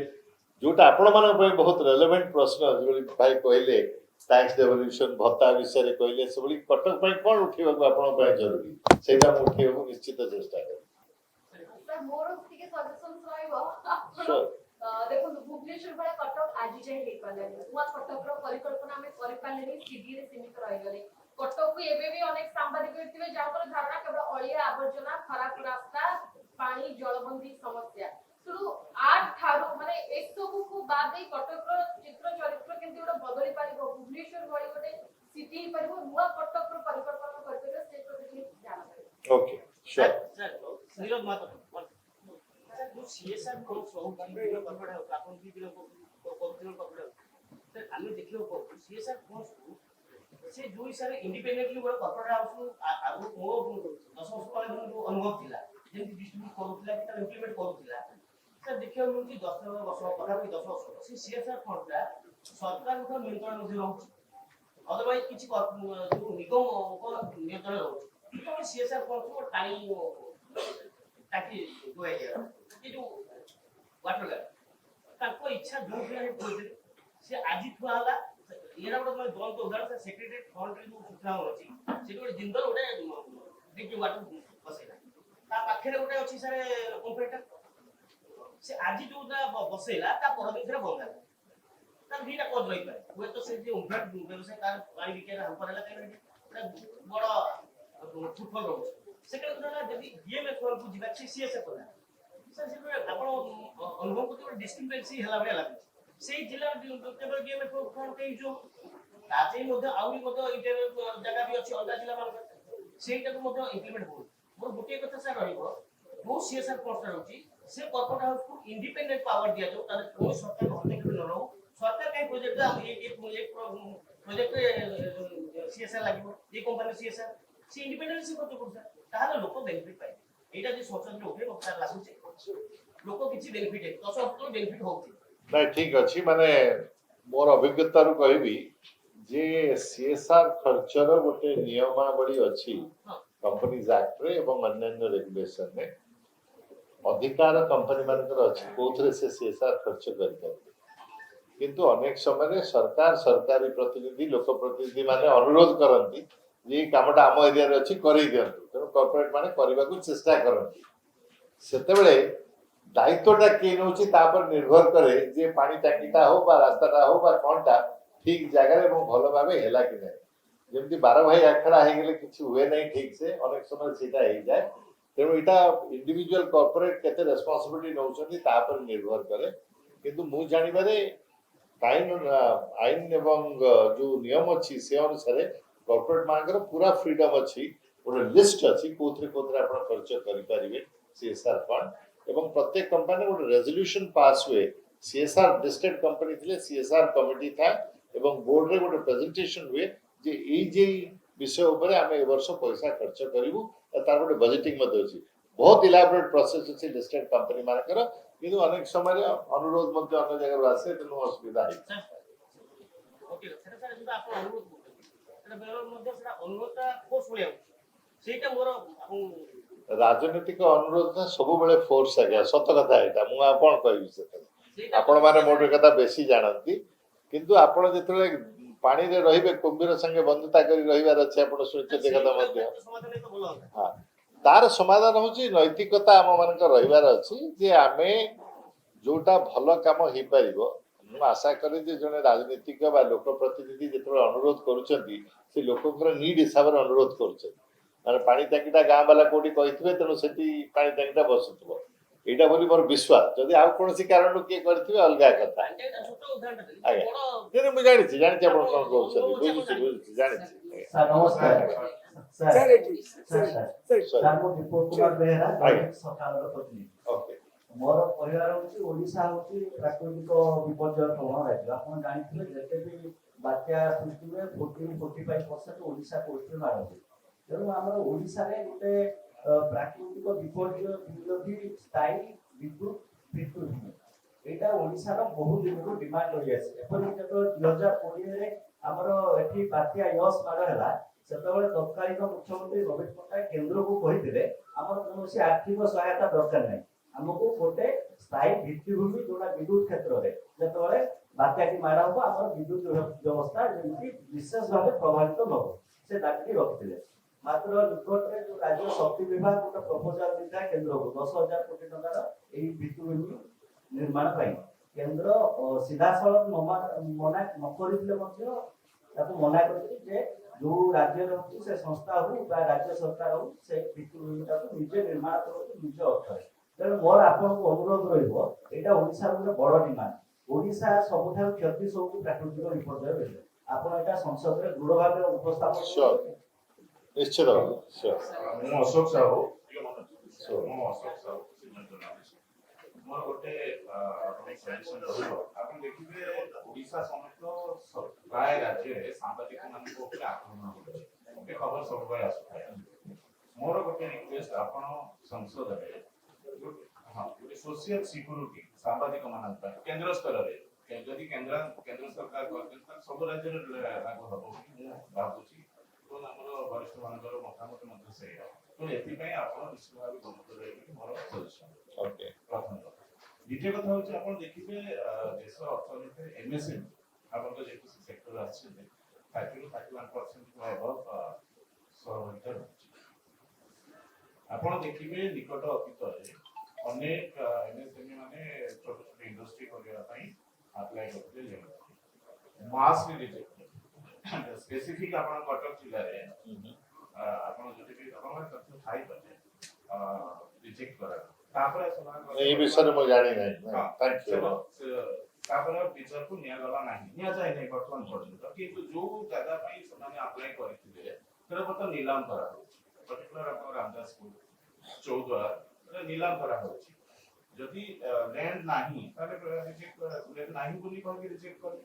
ଯୋଉଟା ଆପଣମାନଙ୍କ ପାଇଁ ବହୁତ ରେଲେଭେଣ୍ଟ ପ୍ରଶ୍ନ, ଯେଭଳି ଭାଇ କହିଲେ ଟ୍ୟାକ୍ସ ଡେଭଲ୍ୟୁସନ ଭତ୍ତା ବିଷୟରେ କହିଲେ, ସେଭଳି କଟକ ପାଇଁ କ'ଣ ଉଠେଇବାକୁ ଆପଣଙ୍କ ପାଇଁ ଜରୁରୀ, ସେଇଟା ମୁଁ ଉଠେଇବାକୁ ନିଶ୍ଚିତ ଚେଷ୍ଟା କରିବି। ସାର୍ ମୋର ଟିକେ ସଜେସନ ରହିବ ଆପଣ Sure. ଦେଖନ୍ତୁ ଭୁବନେଶ୍ୱର ଭଳିଆ କଟକ ଆଜି ଯାଏଁ ହେଇପାରିଲାନି ନୂଆ କଟକର ପରିକଳ୍ପନା ଆମେ କରିପାରିଲେନି ସିଡିରେ ସୀମିତ ରହିଗଲେ କଟକକୁ ଏବେ ବି ଅନେକ ସାମ୍ବାଦିକ ଥିବେ ଯାହାଙ୍କର ଧାରଣା କେବଳ ଅଳିଆ ଆବର୍ଜନା ଖରାପ ରାସ୍ତା ପାଣି ଜଳବନ୍ଦୀ ସମସ୍ୟା ତେଣୁ ଠାରୁ ମାନେ ଏସବୁକୁ ବାଦ ଦେଇ କଟକର ଚିତ୍ର ଚରିତ୍ର କେମିତି ଗୋଟେ ବଦଳି ପାରିବ ଭୁବନେଶ୍ୱର ଭଳି ଗୋଟେ ସିଟି ହେଇପାରିବ ନୂଆ କଟକର ପରିକଳ୍ପନା କରିପାରିବ ସେ ପ୍ରତି ଟିକେ ଧ୍ୟାନ ଦେବେ ଓକେ, sure. नीरज माता जो सीएसआर को बहुत विभिन्न कपड़ा होता अपन विभिन्न कल्चरल कपड़ा सर आमे देखियो को सीएसआर कोर्स से जो हिसाब इंडिपेंडेंटली बड़ कपड़ा हाउस आगु मो 10 वर्ष पहले जो अनुभव थिला जेंति डिस्ट्रीब्यूट करूथिला कि ता इंप्लीमेंट करूथिला सर देखियो मिलुची 10 वर्ष पहले 10 वर्ष से सीएसआर कोर्सला सरकार को नियंत्रण मध्ये रहउची अदरवाइज किछि जो निगम को नियंत्रण रहउची तो सीएसआर कोर्स को टाइम ताकि जो है ये जो वाटर गार्ड ताको इच्छा जो भी है प्रोजेक्ट से आजि थुआ हला एरा बड मैं दोन तो उदाहरण से सेक्रेटरी फंड रे जो सूचना होची से जो जिंदल ओडे ड्रिंकिंग वाटर बसेला ता पाखरे ओडे अछि सर कंप्यूटर से आजि जो बसेला ता परदिन से बंद है ता दीटा कोड रही पाए वो तो से जे उम्फाट व्यवसाय कार पानी बिकेरा हम परला काई बड़ फुटबॉल रोज सेकेंड কথা যদি ডিএমএফ को जिबा से सीएसए कोला सर से आपण अनुभव को तो डिस्क्रिपेंसी हला बळे लागै सेही जिल्ला केवल डिएमएफ कोन के जो ताजे मध्ये आउरी मध्ये इंटरनेट जगह भी अछि अलगा जिल्ला मान सेहीटा को मध्ये इंप्लीमेंट हो मोर गोटे कथा सर रहइबो जो सीएसआर कोर्स रहउची से कॉर्पोरेट हाउस को इंडिपेंडेंट पावर दिया जो तारे कोई सरकार हस्तक्षेप न रहउ सरकार कई प्रोजेक्ट एक प्रोजेक्ट सीएसआर लागिबो ये कंपनी सीएसआर से इंडिपेंडेंट से करतो सर ताहले लोक बेनिफिट पाए एटा जे सोचन उठे मत लागुचे लोक किछि बेनिफिट है तो सब बेनिफिट होउची ନାଇଁ ଠିକ ଅଛି, ମାନେ ମୋର ଅଭିଜ୍ଞତାରୁ କହିବି ଯେ ସିଏସଆର ଖର୍ଚ୍ଚର ଗୋଟେ ନିୟମାବଳୀ ଅଛି କମ୍ପାନିଜ ଆକ୍ଟରେ ଏବଂ ଅନ୍ୟାନ୍ୟ ରେଗୁଲେସନରେ। ଅଧିକାର କମ୍ପାନୀ ମାନଙ୍କର ଅଛି କୋଉଥିରେ ସେ ସିଏସଆର ଖର୍ଚ୍ଚ କରିପାରିବେ, କିନ୍ତୁ ଅନେକ ସମୟରେ ସରକାର ସରକାରୀ ପ୍ରତିନିଧି ଲୋକ ପ୍ରତିନିଧି ମାନେ ଅନୁରୋଧ କରନ୍ତି ଯେ ଏଇ କାମଟା ଆମ ଏରିଆରେ ଅଛି କରେଇ ଦିଅନ୍ତୁ, ତେଣୁ କର୍ପୋରେଟ ମାନେ କରିବାକୁ ଚେଷ୍ଟା କରନ୍ତି। ସେତେବେଳେ ଦାୟିତ୍ୱଟା କିଏ ନେଉଛି ତାପରେ ନିର୍ଭର କରେ ଯେ ପାଣି ଟାଙ୍କିଟା ହଉ ବା ରାସ୍ତାଟା ହଉ ବା କଣଟା ଠିକ ଜାଗାରେ ଏବଂ ଭଲ ଭାବେ ହେଲା କି ନାହିଁ। ଯେମିତି ବାର ଭାଇ ଆଖଡ଼ା ହେଇଗଲେ କିଛି ହୁଏ ନାହିଁ ଠିକ ସେ, ଅନେକ ସମୟ ସେଇଟା ହେଇଯାଏ। ତେଣୁ ଏଇଟା ଇଣ୍ଡିଭିଜୁଆଲ କର୍ପୋରେଟ କେତେ ରେସ୍ପନ୍ସିବିଲିଟି ନେଉଛନ୍ତି ତା ଉପରେ ନିର୍ଭର କରେ। କିନ୍ତୁ ମୁଁ ଜାଣିବାରେ ଆଇନ ଏବଂ ଯୋଉ ନିୟମ ଅଛି ସେ ଅନୁସାରେ କର୍ପୋରେଟ ମାନଙ୍କର ପୁରା ଫ୍ରିଡମ ଅଛି गोटे लिस्ट अच्छी कोथरे आपण खर्च करें सीएसआर फंड एवं प्रत्येक कंपनी गोटे रेजोल्यूशन पास हुए सीएसआर लिस्टेड कंपनी थे सीएसआर कमिटी था एवं बोर्ड रे गोटे प्रेजेंटेशन हुए जे विषय उपर आम ए वर्ष पैसा खर्च करूँ तार गोटे बजेटिंग बहुत इलाबोरेट प्रोसेस अच्छी लिस्टेड कंपनी मानकर किंतु अनेक समय अनुरोध अन्य जगह आसे तेणु असुविधा है ओके सेटा सर जोटा आपण अनुरोध करते सेटा बेरो मध्ये सेटा अनुरोधटा फोर्स भलिया सेटा मोर आपण राजनीतिक अनुरोध सब बेले फोर्स आज्ञा सत कथा एटा मु आ कोन कहबी से आपण माने मोर कथा बेसी जानती किंतु आपण जेतले पानी रे रहिबे कुंभीर संगे बंधुता करी रहिबार अछि आपण सुनिते देखता मध्ये समाधान तो बोला हां तार समाधान होची नैतिकता आम मानक रहिबार अछि जे आमे जोटा भलो काम हि परिबो मु आशा करी जे जने राजनीतिक बा लोक प्रतिनिधि जेतले अनुरोध करूचंती से लोककर नीड हिसाब रे अनुरोध करूचंती माने पानी टंकीटा गाँ वाला कोठी कहिथिबे तेनु सेठी पानी टंकीटा बसुथबो एटा बोली मोर विश्वास जदि आ कोनसी कारण के करथिबे अलगा कथा एटा छोटो उदाहरण देली आज्ञा बड़ जेने मु जानिछि आपण कोन कहउछथि बुझिछि जानिछि सर नमस्कार sir sir eighty sir sir sir मो दीपक कुमार बेहरा आज्ञा। सकाल प्रतिनिधि ओके मोर परिवार होची ओडिशा होची प्राकृतिक विपर्यय प्रभाव राज्य आपण जानिथिबे जेते भी बात्या सृष्टि में 40-45% ओडिशा कोस्ट रे मारथि तेणु हमर ओडिशा रे गोटे प्राकृतिक विपर्यय विरोधी स्थायी विद्युत विद्युत एटा ओडिशा रो बहुत दिन को डिमांड होई आसे एपरि जतो 2020 रे हमर एठी बात्या यस मार हला सेतबेले तत्कालीन मुख्यमंत्री नवीन पट्टनायक केंद्र को कहिथिले हमर कोनोसी आर्थिक सहायता दरकार नै हमको गोटे स्थायी भित्तिभूमि जोड़ा विद्युत क्षेत्र में जेतबेले बात्याटी मारा हो हमर विद्युत व्यवस्था जेमति विशेष भाव प्रभावित न हो से दाबी रखिथिले मात्र निकट रे जो राज्य शक्ति विभाग गोटे प्रपोजल दिता केंद्र को 10,000 कोटी टका एई भित्तिभूमि निर्माण पाई केंद्र सीधा सड़क मना न करिथिले मध्य ताको मना करथि जे जो राज्य रहउछि से संस्था हो बा राज्य सरकार हो से भित्तिभूमिटा को निजे निर्माण करथि निज अर्थ तेणु मोर आपको अनुरोध रहिबो एटा ओडिसा रो बड़ डिमांड ओडिसा सबुठार क्षति सब प्राकृतिक विपर्यय रहिबो आपण एटा संसद रे दृढ़ भाबे उपस्थापन Sure. निश्चित श्योर ମୁଁ ଅଶୋକ ସାହୁ ମୁଁ ଅଶୋକ ସାହୁ ସିନିୟର ଜର୍ଣ୍ଣାଲିଷ୍ଟ ମୋର ଗୋଟେ ସଜେସନ ରହିବ ଆପଣ ଦେଖିବେ ଓଡ଼ିଶା ସମେତ ପ୍ରାୟ ରାଜ୍ୟରେ ସାମ୍ବାଦିକମାନଙ୍କ ଉପରେ ଆକ୍ରମଣ ହେଉଛି ଏ ଖବର ସବୁବେଳେ ଆସୁଥାଏ ମୋର ଗୋଟେ ରିକ୍ୱେଷ୍ଟ ଆପଣ ସଂସଦରେ ଗୋଟେ ସୋସିଆଲ ସିକ୍ୟୁରିଟି ସାମ୍ବାଦିକମାନଙ୍କ ପାଇଁ କେନ୍ଦ୍ର ସ୍ତରରେ ଯଦି କେନ୍ଦ୍ର ସରକାର କରିଛନ୍ତି ସବୁ ରାଜ୍ୟରେ ଲାଗୁ ହେବ ମୁଁ ଭାବୁଛି ଆମର ବରିଷ୍ଠ ମାନଙ୍କର ମତାମତ ମଧ୍ୟ ସେଇଆ ତେଣୁ ଏଥିପାଇଁ ଆପଣ ନିଶ୍ଚିତ ଭାବେ ଗୁରୁତ୍ୱ ଦେବେ ବୋଲି ମୋର ସଜେସନ ओके ପ୍ରଥମ କଥା ଦ୍ୱିତୀୟ କଥା ହେଉଛି ଆପଣ ଦେଖିବେ ଦେଶ ଅର୍ଥନୀତିରେ ଏମଏସଏମଇ ଆପଣଙ୍କ ଯେକୌଣସି ସେକ୍ଟର ଆସିଛନ୍ତି 30-31% ଏଭବ ସହଭାଗିତା ରହୁଛି ଆପଣ ଦେଖିବେ ନିକଟ ଅତୀତରେ ଅନେକ ଏମଏସଏମଇ ମାନେ ଛୋଟ ଛୋଟ ଇଣ୍ଡଷ୍ଟ୍ରି କରିବା ପାଇଁ ଆପ୍ଲାଏ କରିଥିଲେ ମାସ୍କ ରିଜେକ୍ଟ स्पेसिफिक आपण कटक जिल्ला रे आपण जति भी आपण तथ्य थाई पजे रिजेक्ट करा तापर समान ए विषय में जानी नहीं थैंक यू तापर विचार को निया गला नाही निया जाय नहीं वर्तमान पर्यंत किंतु जो जगह पई समान अप्लाई करथिले तर बत नीलाम करा पर्टिकुलर आपण रामदास को 14 नीलाम करा होची जदि लैंड नाही ताले रिजेक्ट लैंड नाही बोली कहके रिजेक्ट कर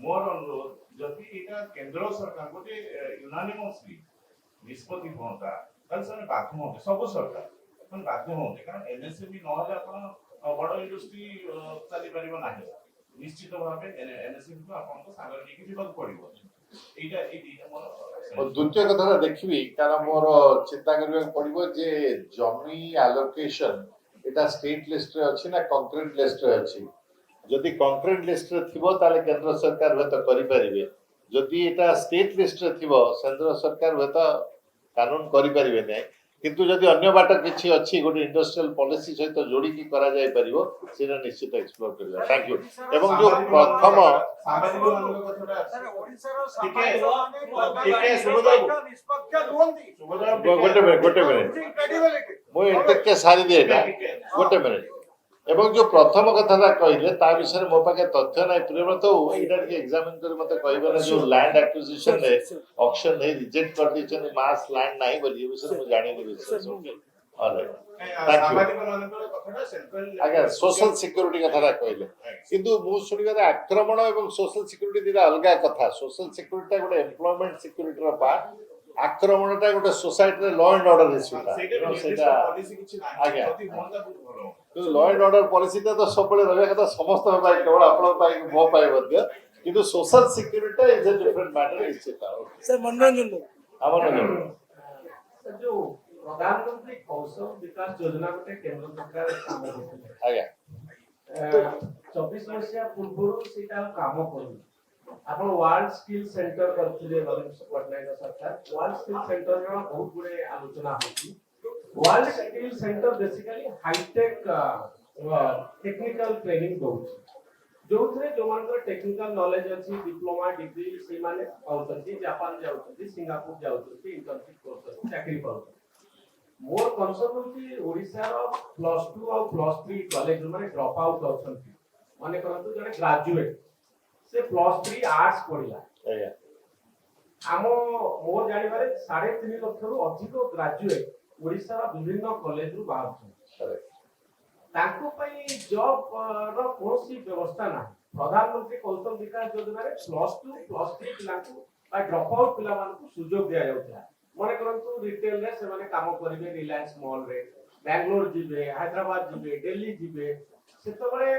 मोर अनुरोध जदि एटा केंद्र सरकार गोटे यूनानिमसली निष्पत्ति होता ताले से बाध्य होते सब सरकार पण बाध्य होते कारण एमएसएमई न होले आपण बड़ इंडस्ट्री चली परिबो नाही निश्चित भाबे एमएसएमई को आपण को सागर लेके जीवन पड़िबो एटा ए दीटा मोर और द्वितीय कथा देखबी कारण मोर चिंता करबे पड़िबो जे जमी एलोकेशन एटा स्टेट लिस्ट रे अछि ना कंक्रीट लिस्ट रे अछि जदि कंक्रीट लिस्ट रे थिबो ताले केंद्र सरकार हेत करि परिबे जदि एटा स्टेट लिस्ट रे थिबो केंद्र सरकार हेत कानून करि परिबे नै किंतु जदि अन्य बाट किछि अछि गोटे इंडस्ट्रियल पॉलिसी सहित जोड़ी की करा जाय परिबो सेना निश्चित एक्सप्लोर करबा थैंक यू एवं जो प्रथम सामाजिक मानक कथरा सर ओडिसा रो टिके सुबोध निष्पक्ष रुहंती सुबोध गोटे मिनट क्रेडिबिलिटी मो एते के सारी देटा गोटे मिनट ଏବଂ ଯୋଉ ପ୍ରଥମ କଥାଟା କହିଲେ ତା ବିଷୟରେ ମୋ ପାଖେ ତଥ୍ୟ ନାହିଁ ପ୍ରିୟବ୍ରତ ଏଇଟା ଟିକେ ଏକ୍ସାମିନ କରି ମତେ କହିବେ ନା ଯୋଉ ଲ୍ୟାଣ୍ଡ ଆକ୍ୱିଜିସନ ରେ ଅକ୍ସନ ନେଇ ରିଜେକ୍ଟ କରିଦେଇଛନ୍ତି ମାସ୍ ଲ୍ୟାଣ୍ଡ ନାହିଁ ବୋଲି ଏ ବିଷୟରେ ମୁଁ ଜାଣିନି ବିଶେଷ ଅଲରାଇଟ୍ Thank you. ସାମ୍ବାଦିକମାନଙ୍କର କଥାଟା ସେଣ୍ଟ୍ରାଲ ଆଜ୍ଞା ସୋସିଆଲ ସିକ୍ୟୁରିଟି କଥାଟା କହିଲେ କିନ୍ତୁ ମୁଁ ଶୁଣିବାରେ ଆକ୍ରମଣ ଏବଂ ସୋସିଆଲ ସିକ୍ୟୁରିଟି ଦିଟା ଅଲଗା କଥା ସୋସିଆଲ ସିକ୍ୟୁରିଟିଟା ଗୋଟେ ଏମ୍ପ୍ଲୟମେଣ୍ଟ ସିକ୍ୟୁରିଟିର ପାର୍ଟ ଆକ୍ରମଣଟା ଗୋଟେ ସୋସାଇଟିରେ ଲ ଆଣ୍ଡ ଅର୍ଡର ଇସ୍ୟୁଟା ସେଇଟା ପଲିସି କିଛି ନାହିଁ ଆଜ୍ଞା। ଯଦି ହୁଅନ୍ତା ବହୁତ ଭଲ ହୁଅନ୍ତା। କିନ୍ତୁ ଲ ଆଣ୍ଡ ଅର୍ଡର ପଲିସିଟା ତ ସବୁବେଳେ ରହିବା କଥା ସମସ୍ତଙ୍କ ପାଇଁ କେବଳ ଆପଣଙ୍କ ପାଇଁ ମୋ ପାଇଁ ମଧ୍ୟ କିନ୍ତୁ ସୋସିଆଲ ସିକ୍ୟୁରିଟିଟା ଇଜ ଏ ଡିଫରେଣ୍ଟ ମ୍ୟାଟର ନିଶ୍ଚିତ ସାର୍ ମନୋରଞ୍ଜନ ଆମର ସାର୍ ଯୋଉ ପ୍ରଧାନମନ୍ତ୍ରୀ କୌଶଳ ବିକାଶ ଯୋଜନା ଗୋଟେ କେନ୍ଦ୍ର ସରକାର କାମ କରୁଥିଲେ ଆଜ୍ଞା 24 ମସିହା ପୂର୍ବରୁ ସେଇଟା ଆଉ କାମ କରୁନି ଆପଣ ୱାର୍ଲଡ ସ୍କିଲ୍ ସେଣ୍ଟର କରିଥିଲେ ନବୀନ ପଟ୍ଟନାୟକ ସରକାର ୱାର୍ଲଡ ସ୍କିଲ୍ ସେଣ୍ଟରର ବହୁତ ଗୁଡେ ଆଲୋଚନା ହେଉଛି world skill centre basically high tech technical training ଦଉଛି ଯୋଉଥିରେ ଯୋଉମାନଙ୍କର ଟେକ୍ନିକାଲ ନଲେଜ ଅଛି ଡିପ୍ଲୋମା ଡିଗ୍ରୀ ସେମାନେ ପାଉଛନ୍ତି ଜାପାନ ଯାଉଛନ୍ତି ସିଙ୍ଗାପୁର ଯାଉଛନ୍ତି ଇଣ୍ଟର୍ନସିପ କରୁଛନ୍ତି ଚାକିରି ପାଉଛନ୍ତି ମୋର କନସର୍ନ ହେଉଛି ଓଡ଼ିଶାର +2 ଆଉ +3 କଲେଜ ମାନେ ଡ୍ରପ୍ ଆଉଟ୍ ଅଛନ୍ତି ମାନେ କରନ୍ତୁ ଜଣେ ଗ୍ରାଜୁଏଟ୍ ସେ +3 ଆର୍ଟ୍ସ ପଢିଲା ଆଜ୍ଞା ଆମ ମୋ ଜାଣିବାରେ 3.5 ଲକ୍ଷରୁ ଅଧିକ ଗ୍ରାଜୁଏଟ୍ ଓଡ଼ିଶାର ବିଭିନ୍ନ କଲେଜରୁ ବାହାରୁଛନ୍ତି ତାଙ୍କ ପାଇଁ ଜବ୍ ର କୌଣସି ବ୍ୟବସ୍ଥା ନାହିଁ ପ୍ରଧାନମନ୍ତ୍ରୀ କୌଶଳ ବିକାଶ ଯୋଜନାରେ +2 +3 ପିଲାଙ୍କୁ ବା ଡ୍ରପ୍ ଆଉଟ୍ ପିଲାମାନଙ୍କୁ ସୁଯୋଗ ଦିଆଯାଉଥିଲା ମନେ କରନ୍ତୁ ରିଟେଲରେ ସେମାନେ କାମ କରିବେ ରିଲାଏନ୍ସ ମଲରେ ବାଙ୍ଗାଲୋର ଯିବେ ହାଇଦ୍ରାବାଦ ଯିବେ ଦିଲ୍ଲୀ ଯିବେ ସେତେବେଳେ